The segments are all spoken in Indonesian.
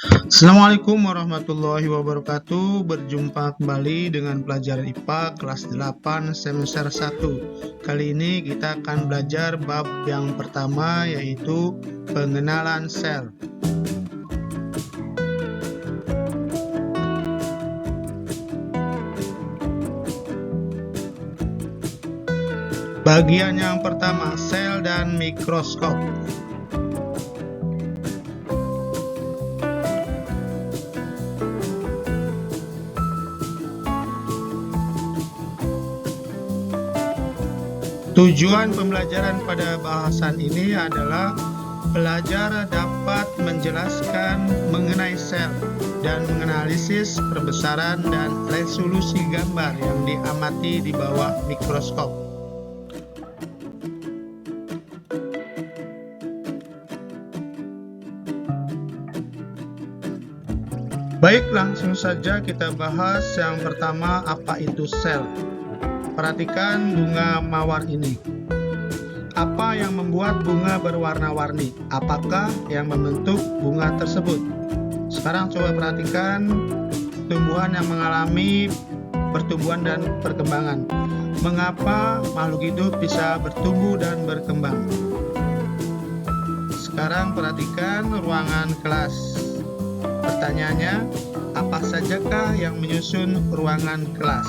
Assalamualaikum warahmatullahi wabarakatuh. Berjumpa kembali dengan pelajaran IPA kelas 8 semester 1. Kali ini kita akan belajar bab yang pertama, yaitu pengenalan sel. Bagian yang pertama, sel dan mikroskop. Tujuan pembelajaran pada bahasan ini adalah pelajar dapat menjelaskan mengenai sel dan menganalisis perbesaran dan resolusi gambar yang diamati di bawah mikroskop. Baik, langsung saja kita bahas yang pertama, apa itu sel. Perhatikan bunga mawar ini. Apa yang membuat bunga berwarna-warni? Apakah yang membentuk bunga tersebut? Sekarang coba perhatikan tumbuhan yang mengalami pertumbuhan dan perkembangan. Mengapa makhluk hidup bisa bertumbuh dan berkembang? Sekarang perhatikan ruangan kelas. Pertanyaannya, apa sajakah yang menyusun ruangan kelas?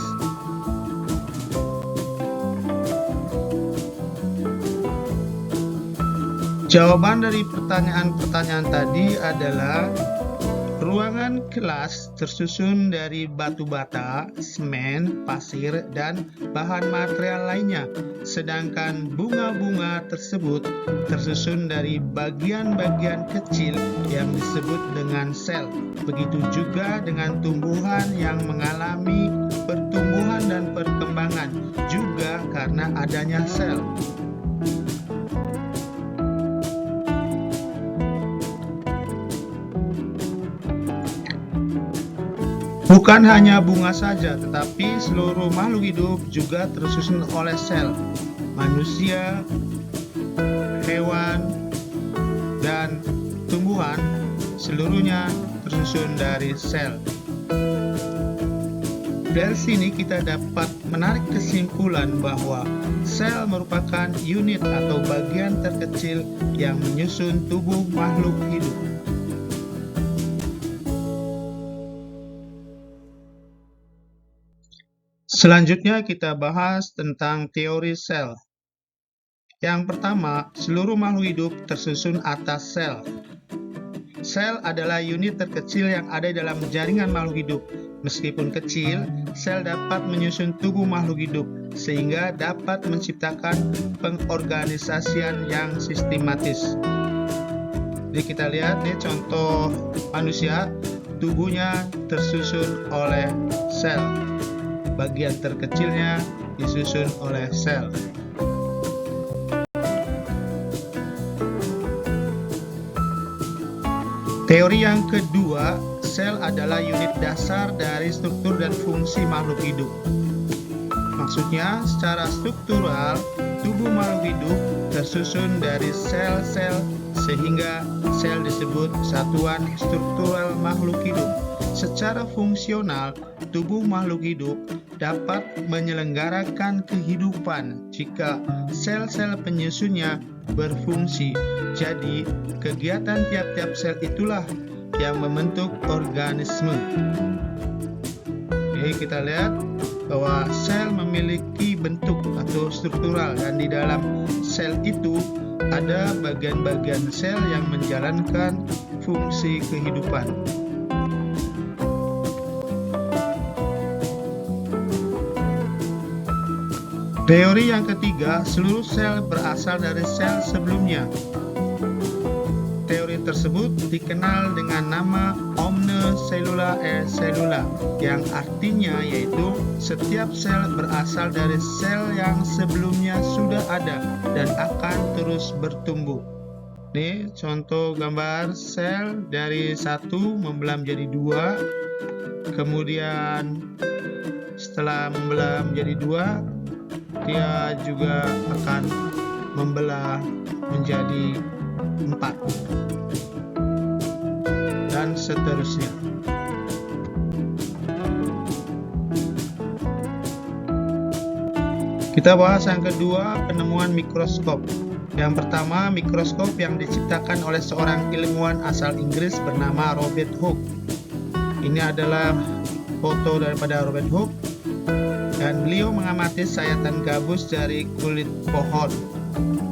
Jawaban dari pertanyaan-pertanyaan tadi adalah ruangan kelas tersusun dari batu bata, semen, pasir, dan bahan material lainnya. Sedangkan bunga-bunga tersebut tersusun dari bagian-bagian kecil yang disebut dengan sel. Begitu juga dengan tumbuhan yang mengalami pertumbuhan dan perkembangan, juga karena adanya sel. Bukan hanya bunga saja, tetapi seluruh makhluk hidup juga tersusun oleh sel. Manusia, hewan, dan tumbuhan seluruhnya tersusun dari sel. Dari sini kita dapat menarik kesimpulan bahwa sel merupakan unit atau bagian terkecil yang menyusun tubuh makhluk hidup. Selanjutnya kita bahas tentang teori sel. Yang pertama, seluruh makhluk hidup tersusun atas sel. Sel adalah unit terkecil yang ada dalam jaringan makhluk hidup. Meskipun kecil, sel dapat menyusun tubuh makhluk hidup sehingga dapat menciptakan pengorganisasian yang sistematis. Jadi kita lihat nih contoh manusia, tubuhnya tersusun oleh sel. Bagian terkecilnya disusun oleh sel. Teori yang kedua, sel adalah unit dasar dari struktur dan fungsi makhluk hidup. Maksudnya, secara struktural, tubuh makhluk hidup tersusun dari sel-sel sehingga sel disebut satuan struktural makhluk hidup. Secara fungsional, tubuh makhluk hidup dapat menyelenggarakan kehidupan jika sel-sel penyusunnya berfungsi. Jadi, kegiatan tiap-tiap sel itulah yang membentuk organisme. Jadi kita lihat bahwa sel memiliki bentuk atau struktural, dan di dalam sel itu ada bagian-bagian sel yang menjalankan fungsi kehidupan. Teori yang ketiga, seluruh sel berasal dari sel sebelumnya. Teori tersebut dikenal dengan nama omne cellula e cellula, yang artinya yaitu setiap sel berasal dari sel yang sebelumnya sudah ada dan akan terus bertumbuh. Ini contoh gambar sel dari satu membelah menjadi dua, kemudian setelah membelah menjadi dua, dia juga akan membelah menjadi 4. Dan seterusnya. Kita bahas yang kedua, penemuan mikroskop. Yang pertama, mikroskop yang diciptakan oleh seorang ilmuwan asal Inggris bernama Robert Hooke. Ini adalah foto daripada Robert Hooke, dan beliau mengamati sayatan gabus dari kulit pohon.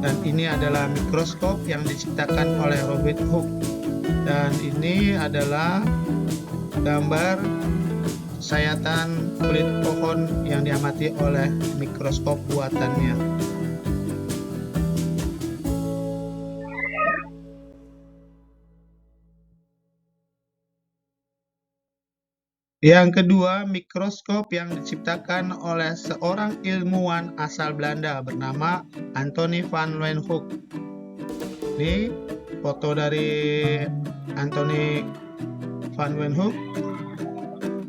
Dan ini adalah mikroskop yang diciptakan oleh Robert Hooke. Dan ini adalah gambar sayatan kulit pohon yang diamati oleh mikroskop buatannya. Yang kedua, mikroskop yang diciptakan oleh seorang ilmuwan asal Belanda bernama Anthony van Leeuwenhoek. Ini foto dari Anthony van Leeuwenhoek.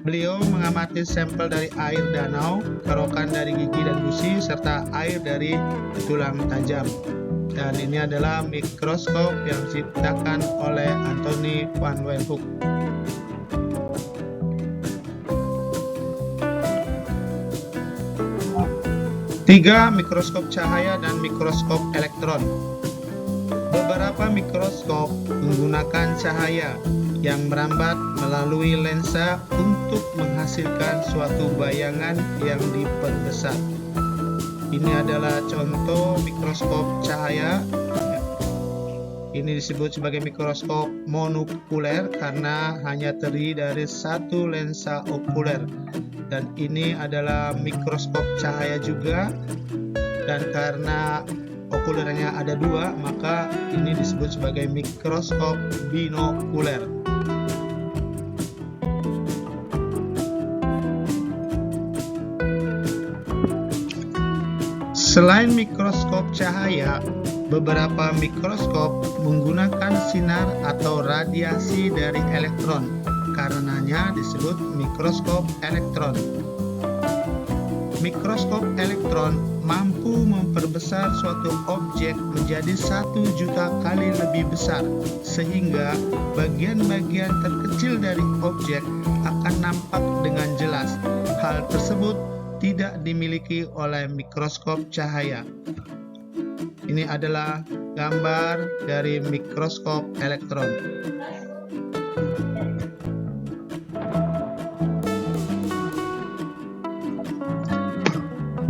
Beliau mengamati sampel dari air danau, kerokan dari gigi dan gusi, serta air dari tulang tajam. Dan ini adalah mikroskop yang diciptakan oleh Anthony van Leeuwenhoek. Tiga, mikroskop cahaya dan mikroskop elektron. Beberapa mikroskop menggunakan cahaya yang merambat melalui lensa untuk menghasilkan suatu bayangan yang diperbesar. Ini adalah contoh mikroskop cahaya. Ini disebut sebagai mikroskop monokuler karena hanya terdiri dari satu lensa okuler. Dan ini adalah mikroskop cahaya juga. Dan karena okulernya ada dua, maka ini disebut sebagai mikroskop binokuler. Selain mikroskop cahaya, beberapa mikroskop menggunakan sinar atau radiasi dari elektron. Karenanya disebut mikroskop elektron. Mikroskop elektron mampu memperbesar suatu objek menjadi 1 juta kali lebih besar, sehingga bagian-bagian terkecil dari objek akan nampak dengan jelas. Hal tersebut tidak dimiliki oleh mikroskop cahaya. Ini adalah gambar dari mikroskop elektron.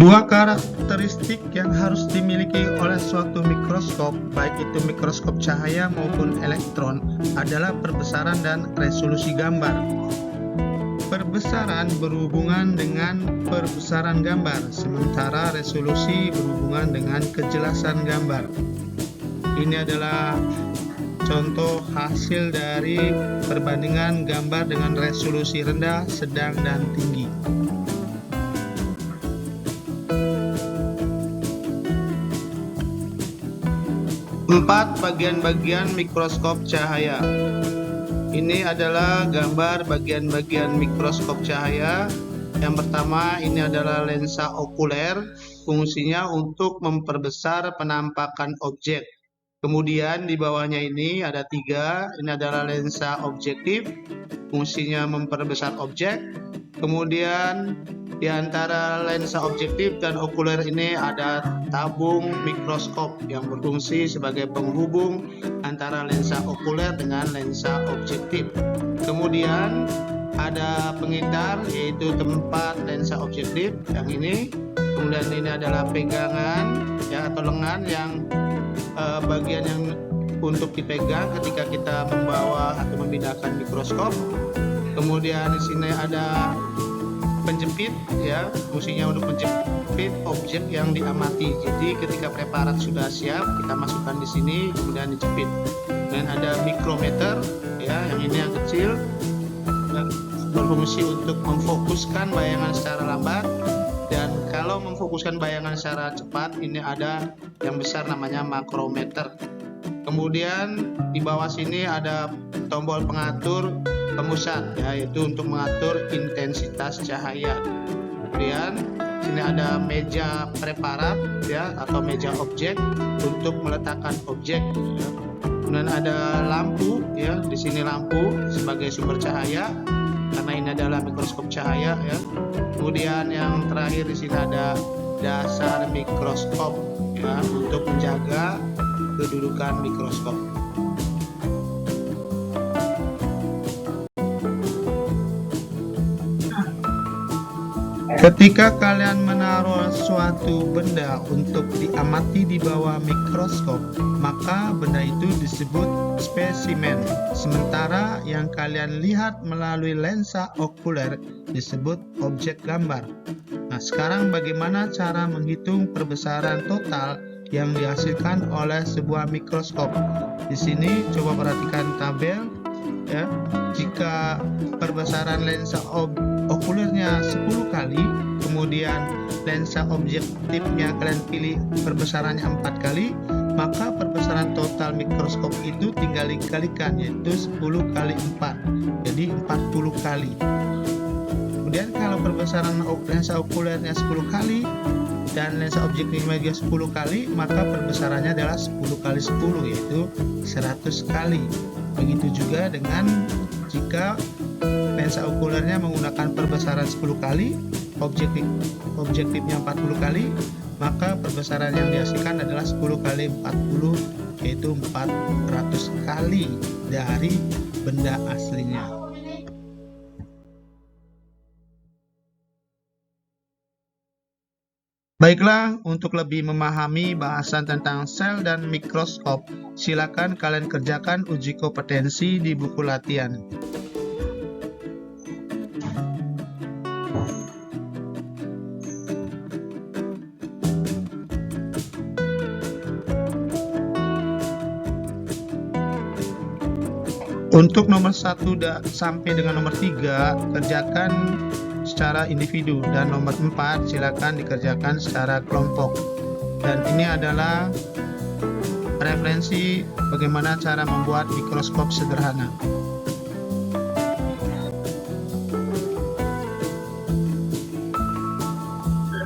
Dua karakteristik yang harus dimiliki oleh suatu mikroskop, baik itu mikroskop cahaya maupun elektron, adalah perbesaran dan resolusi gambar. Perbesaran berhubungan dengan perbesaran gambar, sementara resolusi berhubungan dengan kejelasan gambar. Ini adalah contoh hasil dari perbandingan gambar dengan resolusi rendah, sedang, dan tinggi. Empat, bagian-bagian mikroskop cahaya. Ini adalah gambar bagian-bagian mikroskop cahaya. Yang pertama, ini adalah lensa okuler, fungsinya untuk memperbesar penampakan objek. Kemudian di bawahnya ini ada 3, ini adalah lensa objektif, fungsinya memperbesar objek. Kemudian di antara lensa objektif dan okuler ini ada tabung mikroskop yang berfungsi sebagai penghubung antara lensa okuler dengan lensa objektif. Kemudian ada pengitar, yaitu tempat lensa objektif yang ini. Kemudian ini adalah pegangan ya, atau lengan yang bagian yang untuk dipegang ketika kita membawa atau memindahkan mikroskop. Kemudian di sini ada penjepit ya, fungsinya untuk menjepit objek yang diamati. Jadi ketika preparat sudah siap, kita masukkan di sini kemudian dijepit. Dan ada mikrometer ya, yang ini yang kecil, yang berfungsi untuk memfokuskan bayangan secara lambat. Dan kalau memfokuskan bayangan secara cepat, ini ada yang besar namanya makrometer. Kemudian di bawah sini ada tombol pengatur pemusat, yaitu untuk mengatur intensitas cahaya. Kemudian sini ada meja preparat ya, atau meja objek untuk meletakkan objek. Kemudian ada lampu, ya, di sini lampu sebagai sumber cahaya, karena ini adalah mikroskop cahaya, ya. Kemudian yang terakhir di sini ada dasar mikroskop, ya, untuk menjaga kedudukan mikroskop. Ketika kalian menaruh suatu benda untuk diamati di bawah mikroskop, maka benda itu disebut spesimen. Sementara yang kalian lihat melalui lensa okuler disebut objek gambar. Nah, sekarang bagaimana cara menghitung perbesaran total yang dihasilkan oleh sebuah mikroskop? Di sini coba perhatikan tabel, ya. Jika perbesaran lensa okulernya 10 kali, kemudian lensa objektifnya kalian pilih perbesarannya 4 kali, maka perbesaran total mikroskop itu tinggal dikalikan, yaitu 10 kali 4, jadi 40 kali. Kemudian kalau perbesaran lensa okulernya 10 kali dan lensa objektifnya juga 10 kali, maka perbesarannya adalah 10 kali 10, yaitu 100 kali. Begitu juga dengan jika lensa okulernya menggunakan perbesaran 10 kali, objektifnya 40 kali, maka perbesaran yang dihasilkan adalah 10 kali 40, yaitu 400 kali dari benda aslinya. Baiklah, untuk lebih memahami bahasan tentang sel dan mikroskop, silakan kalian kerjakan uji kompetensi di buku latihan. Untuk nomor 1 sampai dengan nomor 3, kerjakan secara individu, dan nomor 4 silakan dikerjakan secara kelompok. Dan ini adalah referensi bagaimana cara membuat mikroskop sederhana.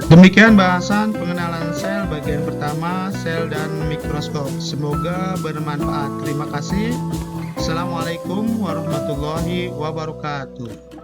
Demikian bahasan pengenalan sel bagian pertama, sel dan mikroskop. Semoga bermanfaat. Terima kasih. Assalamualaikum warahmatullahi wabarakatuh.